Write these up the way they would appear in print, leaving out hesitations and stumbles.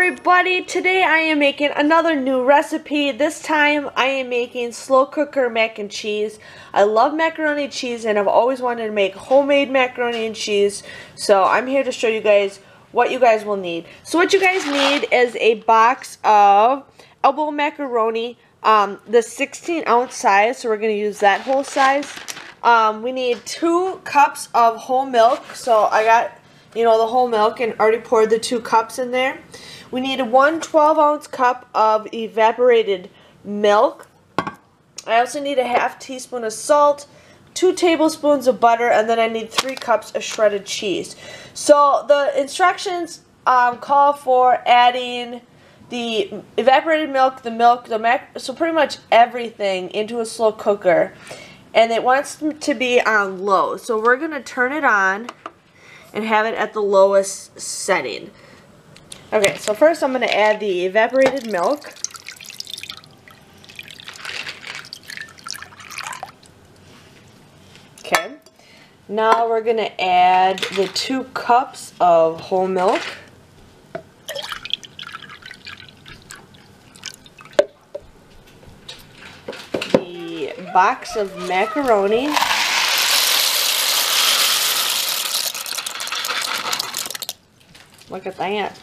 everybody, today I am making another new recipe. This time I am making slow cooker mac and cheese. I love macaroni and cheese and I've always wanted to make homemade macaroni and cheese. So I'm here to show you guys what you guys will need. So what you guys need is a box of elbow macaroni, the 16-ounce size, so we're going to use that whole size. We need 2 cups of whole milk, so I got the whole milk and already poured the 2 cups in there. We need 1 12-ounce cup of evaporated milk. I also need a ½ teaspoon of salt, 2 tablespoons of butter, and then I need 3 cups of shredded cheese. So the instructions call for adding the evaporated milk, so pretty much everything into a slow cooker. And it wants to be on low. So we're going to turn it on and have it at the lowest setting. Okay, so first I'm going to add the evaporated milk. Okay, now we're going to add the 2 cups of whole milk. The box of macaroni. Look at that.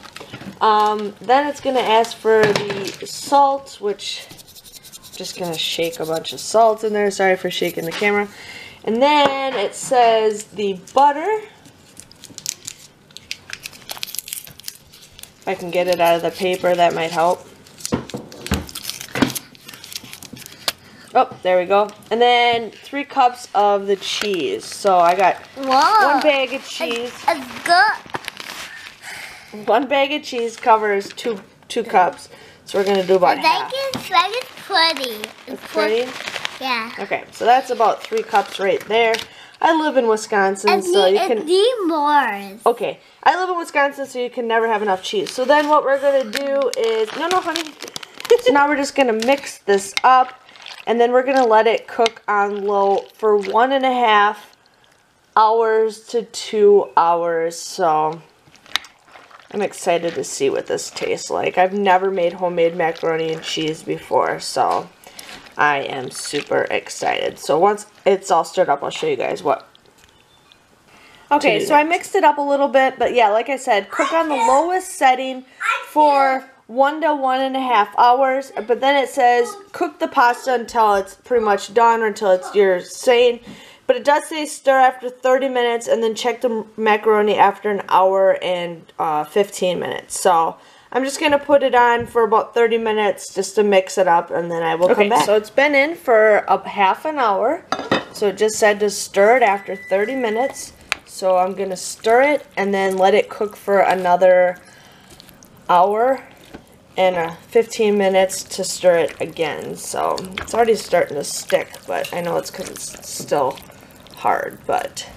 Then it's going to ask for the salt, which I'm just going to shake a bunch of salt in there. Sorry for shaking the camera. And then it says the butter. If I can get it out of the paper, that might help. Oh, there we go. And then 3 cups of the cheese. So I got 1 bag of cheese. It's good. 1 bag of cheese covers 2 cups, so we're going to do about half. It's pretty. It's pretty? Yeah. Okay, so that's about 3 cups right there. I live in Wisconsin, so you can... need more. Okay, I live in Wisconsin, so you can never have enough cheese. So then what we're going to do is... No, honey. So now we're just going to mix this up, and then we're going to let it cook on low for 1.5 hours to 2 hours, so... I'm excited to see what this tastes like. I've never made homemade macaroni and cheese before, so I am super excited. So once it's all stirred up, I'll show you guys what. Okay, so I mixed it up a little bit, but yeah, like I said, cook on the lowest setting for 1 to 1.5 hours. But then it says cook the pasta until it's pretty much done or until you're saying. But it does say stir after 30 minutes and then check the macaroni after an hour and 15 minutes. So I'm just going to put it on for about 30 minutes just to mix it up and then I will come back. So it's been in for half an hour. So it just said to stir it after 30 minutes. So I'm going to stir it and then let it cook for another hour and 15 minutes to stir it again. So it's already starting to stick, but I know it's because it's still hard, but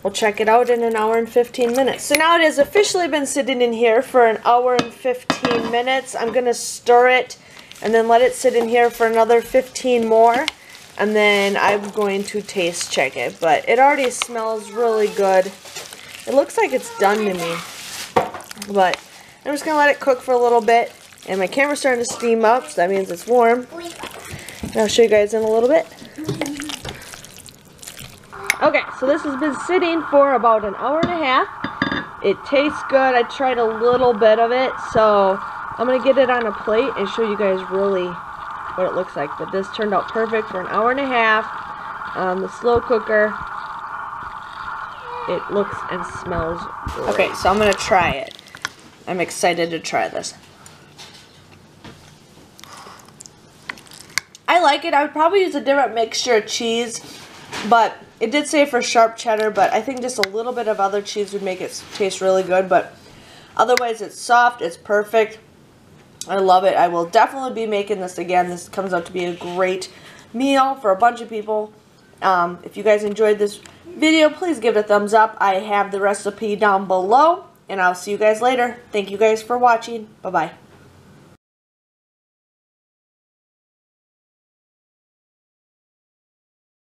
we'll check it out in an hour and 15 minutes. So now it has officially been sitting in here for an hour and 15 minutes. I'm going to stir it and then let it sit in here for another 15 more, and then I'm going to taste check it. But it already smells really good. It looks like it's done to me, but I'm just going to let it cook for a little bit, and my camera's starting to steam up, so that means it's warm. And I'll show you guys in a little bit. Okay, so this has been sitting for about an hour and a half. It tastes good. I tried a little bit of it, so I'm going to get it on a plate and show you guys really what it looks like. But this turned out perfect for an hour and a half on the slow cooker. It looks and smells great. Okay, so I'm going to try it. I'm excited to try this. I like it. I would probably use a different mixture of cheese, but it did say for sharp cheddar, but I think just a little bit of other cheese would make it taste really good. But otherwise, it's soft. It's perfect. I love it. I will definitely be making this again. This comes out to be a great meal for a bunch of people. If you guys enjoyed this video, please give it a thumbs up. I have the recipe down below, and I'll see you guys later. Thank you guys for watching. Bye-bye.